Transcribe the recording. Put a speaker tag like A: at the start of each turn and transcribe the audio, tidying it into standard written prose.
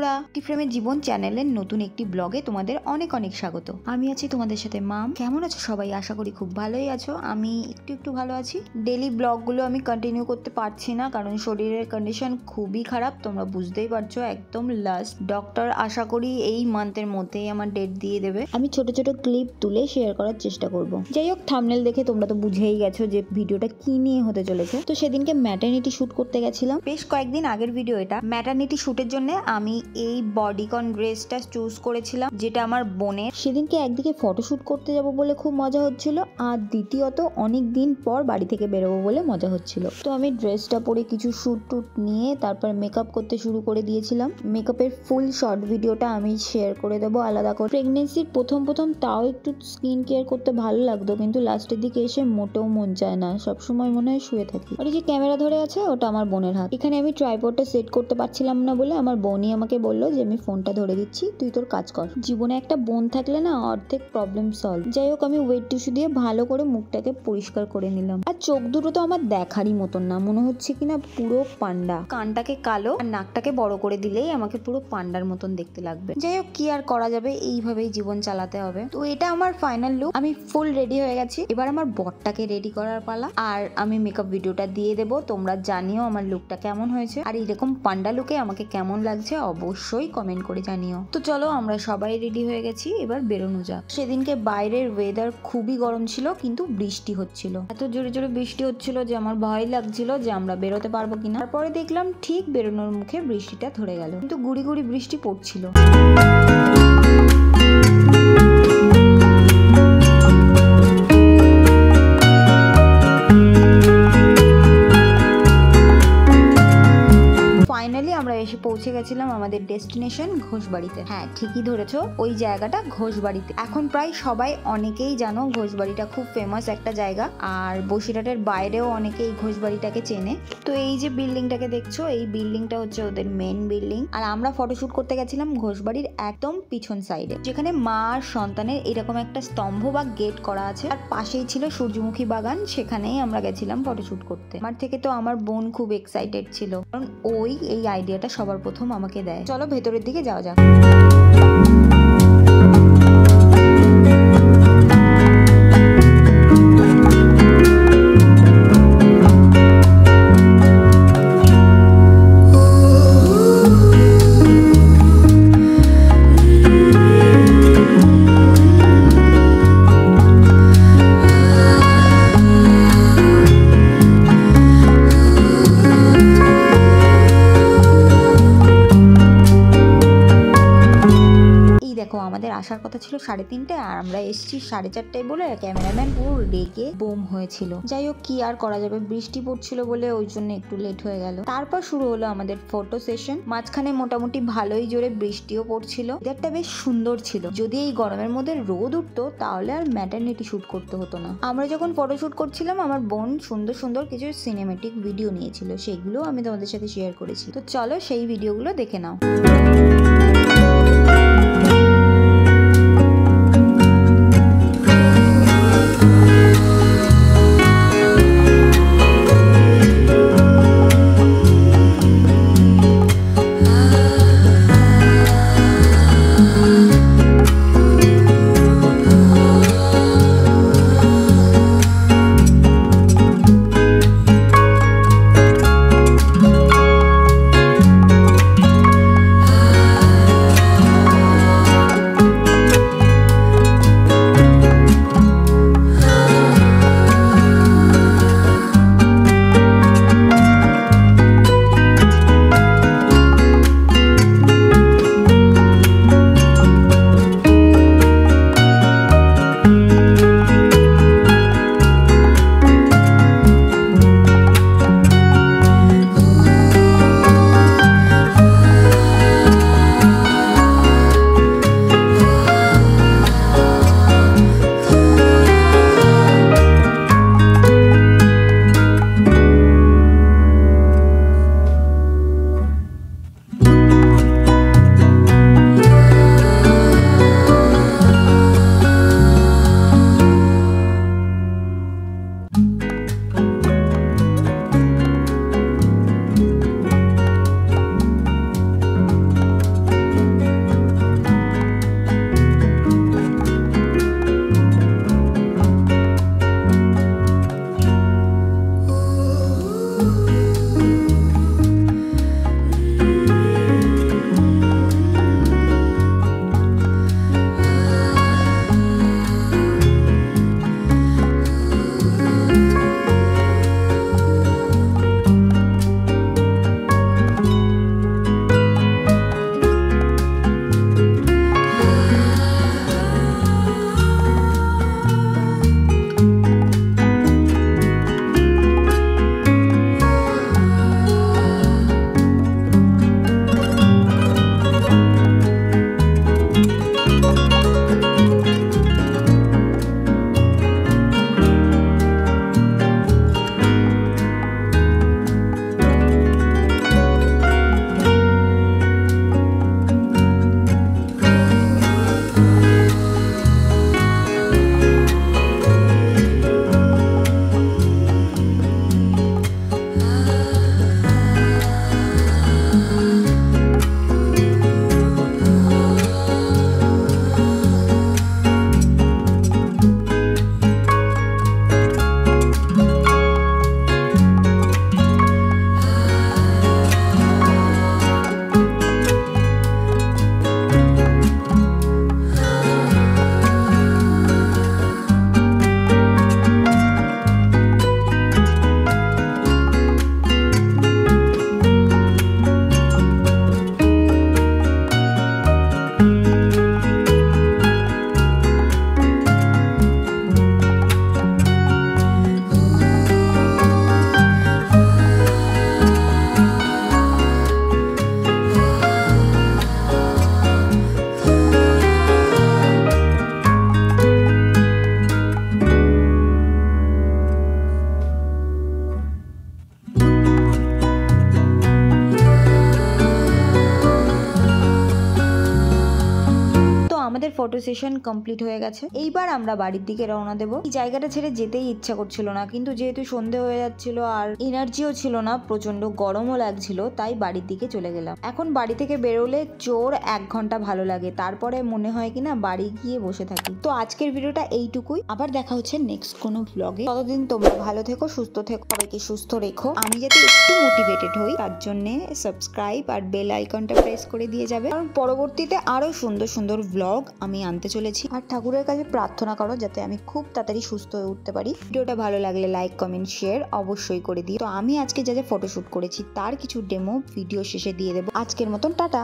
A: বন্ধুরা, টিফ্রেমের জীবন চ্যানেলের নতুন একটি ব্লগে তোমাদের অনেক অনেক স্বাগত। আমি আছি তোমাদের সাথে মাম। কেমন আছো সবাই? আশা করি খুব ভালোই আছো। আমি একটু ভালো আছি। ডেলি ব্লগগুলো আমি কন্টিনিউ করতে পারছি না, কারণ শরীরের কন্ডিশন খুবই খারাপ। তোমরা বুঝতেই পারছো, একদম লাস্ট। ডক্টর আশা করি এই মান্থের মধ্যেই আমার ডেট দিয়ে দেবে। আমি ছোট ছোট ক্লিপ তুলে শেয়ার করার চেষ্টা করব। যাই হোক, থাম্বনেল দেখে তোমরা তো বুঝেই গেছো যে ভিডিওটা কি নিয়ে হতে চলেছে। তো সেদিনকে ম্যাটারনিটি শুট করতে গেছিলাম। বেশ কয়েকদিন আগের ভিডিও এটা। ম্যাটারনিটি শুটের জন্য আমি এই বডিকন ড্রেসটা চুজ করেছিলাম, যেটা আমার বোনের। সেদিনকে একদিকে ফটোশুট করতে যাব বলে খুব মজা হচ্ছিল, আর দ্বিতীয়ত অনেক দিন পর বাড়ি থেকে বেরোবো বলে মজা হচ্ছিল। তো আমি ড্রেসটা পরে কিছু শুট টুট নিয়ে তারপর মেকআপ করতে শুরু করে দিয়েছিলাম। মেকআপের ফুল শর্ট ভিডিওটা আমি শেয়ার করে দেবো আলাদা করে। প্রেগনেন্সির প্রথম তাও একটু স্কিন কেয়ার করতে ভালো লাগতো, কিন্তু লাস্টের দিকে এসে মোটেও মন চায় না, সবসময় মনে হয় শুয়ে থাকি। আর এই যে ক্যামেরা ধরে আছে, ওটা আমার বোনের হাত। এখানে আমি ট্রাইপডটা সেট করতে পারছিলাম না বলে আমার বোনই আমাকে বললো যে আমি ফোনটা ধরে দিচ্ছি, তুই তোর কাজ কর। জীবনে একটা বোন থাকলে না অর্ধেক প্রবলেম সলভ। যাই হোক, আমি ওয়েট টিস্যু দিয়ে ভালো করে মুখটাকে পরিষ্কার করে নিলাম। আর চোখ দুটো তো আমার দেখারই মতন না, মনে হচ্ছে কিনা পুরো পান্ডা। কানটাকে কালো আর নাকটাকে বড় করে দিলেই আমাকে পুরো পান্ডার মতন দেখতে লাগবে। যাই হোক, কি আর করা যাবে, এইভাবেই জীবন চালাতে হবে। তো এটা আমার ফাইনাল লুক। আমি ফুল রেডি হয়ে গেছি। এবার আমার বরটাকে রেডি করার পালা। আর আমি মেকআপ ভিডিওটা দিয়ে দেবো। তোমরা জানিও আমার লুকটা কেমন হয়েছে, আর এরকম পান্ডা লুকে আমাকে কেমন লাগছে অবশ্যই কমেন্ট করে জানিও। তো চলো, আমরা সবাই রেডি হয়ে গেছি, এবার বেরোনো যাক। সেদিনকে বাইরের ওয়েদার খুবই গরম ছিল, কিন্তু বৃষ্টি হচ্ছিল। এত জোরে জোরে বৃষ্টি হচ্ছিল যে আমার ভয় লাগছিল যে আমরা বেরোতে পারবো কিনা। তারপরে দেখলাম ঠিক বেরোনোর মুখে বৃষ্টিটা ধরে গেল, কিন্তু গুড়ি গুড়ি বৃষ্টি পড়ছিল। ফাইনালি আমরা এসে পৌঁছে গেছিলাম আমাদের ডেস্টিনেশন ঘোষবাড়িতে। হ্যাঁ, ঠিকই ধরেছো, ওই জায়গাটা ঘোষবাড়িতে। এখন প্রায় সবাই অনেকেই জানো ঘোষবাড়িটা খুব ফেমাস একটা জায়গা, আর বসিরহাটের বাইরেও অনেকেই ঘোষবাড়িটাকে চেনে। তো এই যে বিল্ডিংটাকে দেখছো, এই বিল্ডিংটা হচ্ছে ওদের মেন বিল্ডিং। আর আমরা ফটোশুট করতে গেছিলাম ঘোষবাড়ির একদম পিছন সাইডে, যেখানে মা আর সন্তানের এরকম একটা স্তম্ভ বা গেট করা আছে। আর পাশেই ছিল সূর্যমুখী বাগান, সেখানেই আমরা গেছিলাম ফটোশুট করতে। আমার থেকে তো আমার বোন খুব এক্সাইটেড ছিল, কারণ এই আইডিয়াটা সবার প্রথম আমাকে দেয়। চলো ভেতরের দিকে যাওয়া যাক। আমাদের আসার কথা ছিল 3:30, আর আমরা এসেছি 4:30 বলে ক্যামেরাম্যান পুরো রেগে বোম হয়েছিল। যাই হোক, কি আর করা যাবে, বৃষ্টি পড়ছিল বলে ওই জন্য একটু লেট হয়ে গেল। তারপর শুরু হলো আমাদের ফটো সেশন। মাঝখানে মোটামুটি ভালোই জোরে বৃষ্টিও পড়ছিল। এটা বেশ সুন্দর ছিল। যদি এই গরমের মধ্যে রোদ উঠতো তাহলে আর ম্যাটারনিটি শুট করতে হতো না। আমরা যখন ফটো শুট করছিলাম, আমার বোন সুন্দর সুন্দর কিছু সিনেমেটিক ভিডিও নিয়েছিল, সেগুলো আমি তোমাদের সাথে শেয়ার করেছি। তো চলো সেই ভিডিওগুলো দেখে নাও। ফটো সেশন কমপ্লিট হয়ে গেছে। এইবার আমরা বাড়ির দিকে রওনা দেবো। এই জায়গাটা ছেড়ে যেতেই ইচ্ছা করছিল না, কিন্তু যেহেতু সন্ধে হয়ে যাচ্ছিল আর এনার্জিও ছিল না, প্রচন্ড গরমও লাগছিল, তাই বাড়ির দিকে চলে গেলাম। এখন বাড়ি থেকে বেরোলে জোর 1 ঘন্টা ভালো লাগে, তারপরে মনে হয় কিনা বাড়ি গিয়ে বসে থাকি। তো আজকের ভিডিওটা এইটুকুই, আবার দেখা হচ্ছে নেক্সট কোনো ব্লগে। ততদিন তোমরা ভালো থেকো, সুস্থ থেকো, সবাইকে সুস্থ রেখো। আমি যাতে একটু মোটিভেটেড হই তার জন্য সাবস্ক্রাইব আর বেল আইকনটা প্রেস করে দিয়ে যাবে, কারণ পরবর্তীতে আরো সুন্দর সুন্দর ব্লগ আমি আনতে চলেছি। আর ঠাকুরের কাছে প্রার্থনা করো যাতে আমি খুব তাড়াতাড়ি সুস্থ হয়ে উঠতে পারি। ভিডিওটা ভালো লাগলে লাইক, কমেন্ট, শেয়ার অবশ্যই করে দিই। তো আমি আজকে যা যা ফটোশুট করেছি তার কিছু ডেমো ভিডিও শেষে দিয়ে দেবো। আজকের মতন টাটা।